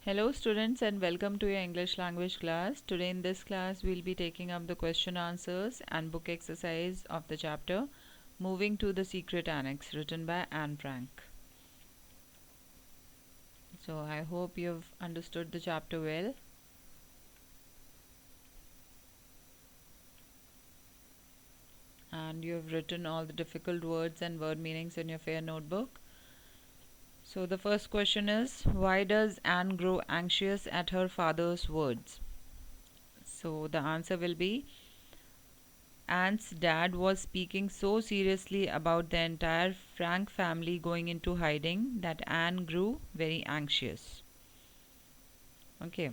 Hello students and welcome to your English language class. Today in this class we'll be taking up the question answers and book exercise of the chapter Moving to the Secret Annex, written by Anne Frank. So I hope you've understood the chapter well. And you've written all the difficult words and word meanings in your fair notebook. So the first question is, why does Anne grow anxious at her father's words? So the answer will be, Anne's dad was speaking so seriously about the entire Frank family going into hiding that Anne grew very anxious. Okay.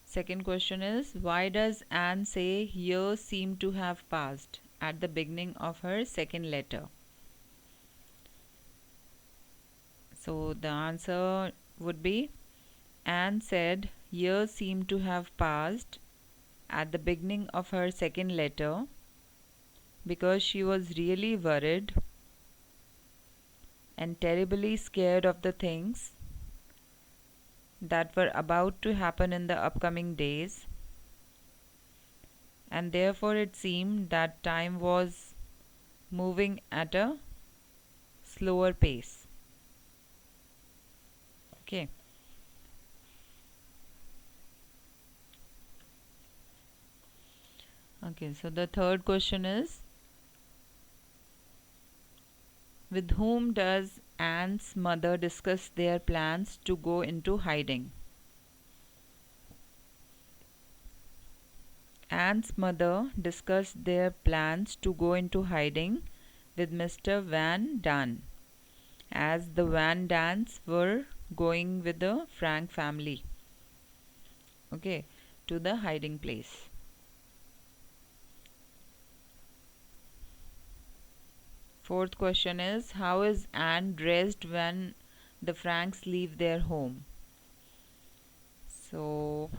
Second question is, why does Anne say years seem to have passed at the beginning of her second letter? So the answer would be, Anne said years seem to have passed at the beginning of her second letter because she was really worried and terribly scared of the things that were about to happen in the upcoming days, and therefore it seemed that time was moving at a slower pace. Okay. Okay, so the third question is, with whom does Anne's mother discuss their plans to go into hiding? Anne's mother discussed their plans to go into hiding with Mr. Van Daan, as the Van Daans were going with the Frank family, okay, to the hiding place. Fourth question is, how is Anne dressed when the Franks leave their home? So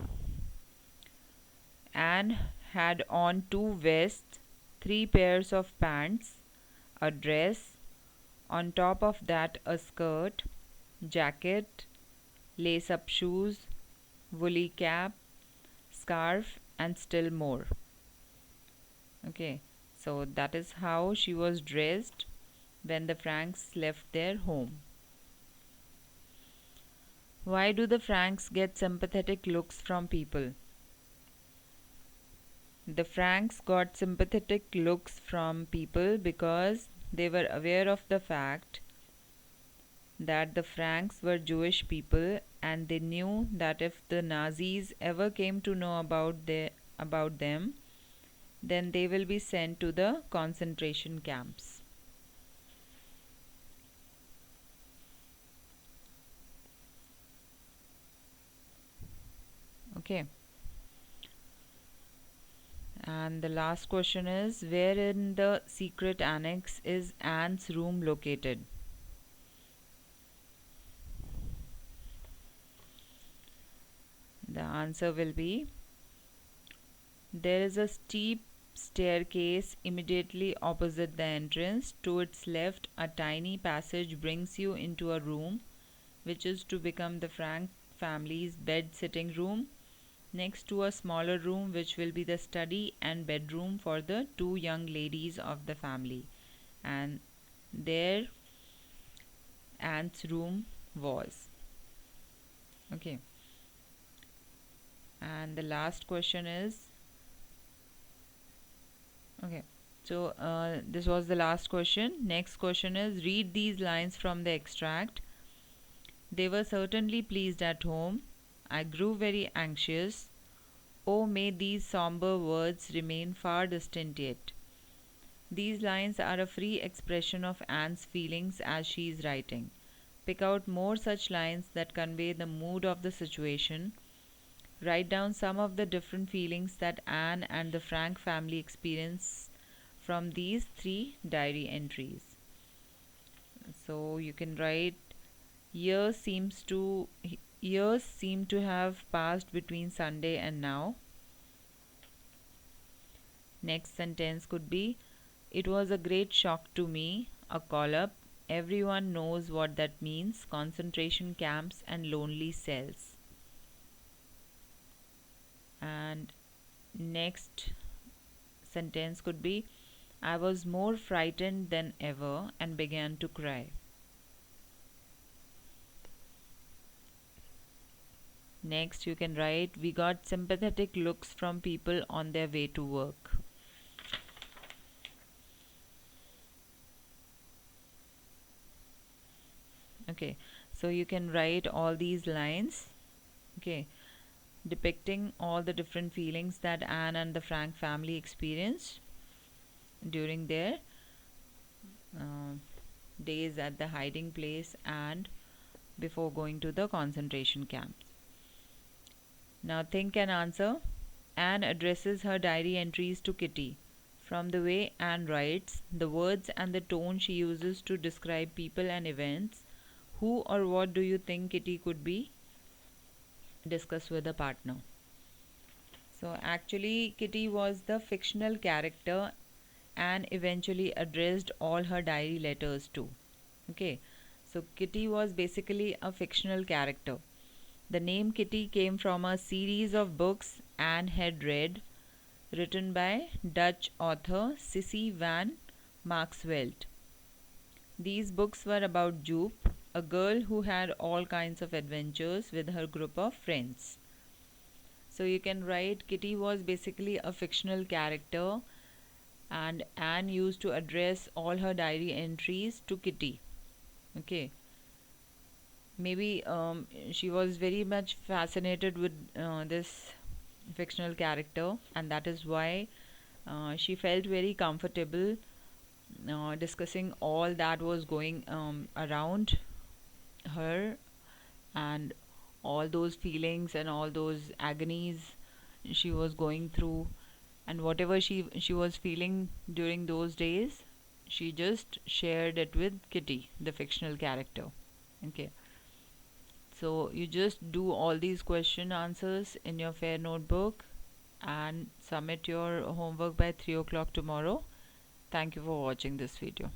Anne had on two vests, three pairs of pants, a dress, on top of that a skirt, jacket, lace-up shoes, woolly cap, scarf, and still more. Okay, so that is how she was dressed when the Franks left their home. Why do the Franks get sympathetic looks from people? The Franks got sympathetic looks from people because they were aware of the fact that the Franks were Jewish people, and they knew that if the Nazis ever came to know about them, then they will be sent to the concentration camps. Okay. And the last question is, where in the secret annex is Anne's room located? The answer will be, there is a steep staircase immediately opposite the entrance. To its left, a tiny passage brings you into a room which is to become the Frank family's bed sitting room, next to a smaller room which will be the study and bedroom for the two young ladies of the family. And there Anne's room was. Okay. And the last question is, okay, so this was the last question. Next question is, read these lines from the extract. They were certainly pleased at home. I grew very anxious. Oh, may these somber words remain far distant yet. These lines are a free expression of Anne's feelings as she is writing. Pick out more such lines that convey the mood of the situation. Write down some of the different feelings that Anne and the Frank family experience from these three diary entries. So you can write, years seem to have passed between Sunday and now. Next sentence could be, it was a great shock to me, a call up, Everyone knows what that means: concentration camps and lonely cells. And next sentence could be, I was more frightened than ever and began to cry. Next, you can write, we got sympathetic looks from people on their way to work. Okay, so you can write all these lines, okay, depicting all the different feelings that Anne and the Frank family experienced during their uh, days at the hiding place and before going to the concentration camps. Now think and answer. Anne addresses her diary entries to Kitty. From the way Anne writes, the words and the tone she uses to describe people and events, who or what do you think Kitty could be? Discuss with a partner. So actually Kitty was the fictional character Anne eventually addressed all her diary letters to. Okay, so Kitty was basically a fictional character. The name Kitty came from a series of books Anne had read, written by Dutch author Sissy van Marksveld. These books were about Joop, a girl who had all kinds of adventures with her group of friends. So you can write Kitty was basically a fictional character and Anne used to address all her diary entries to Kitty. Okay. Maybe she was very much fascinated with this fictional character, and that is why she felt very comfortable discussing all that was going around her, and all those feelings and all those agonies she was going through, and whatever she was feeling during those days, she just shared it with Kitty, the fictional character. Okay, so you just do all these question answers in your fair notebook and submit your homework by 3 o'clock tomorrow. Thank you for watching this video.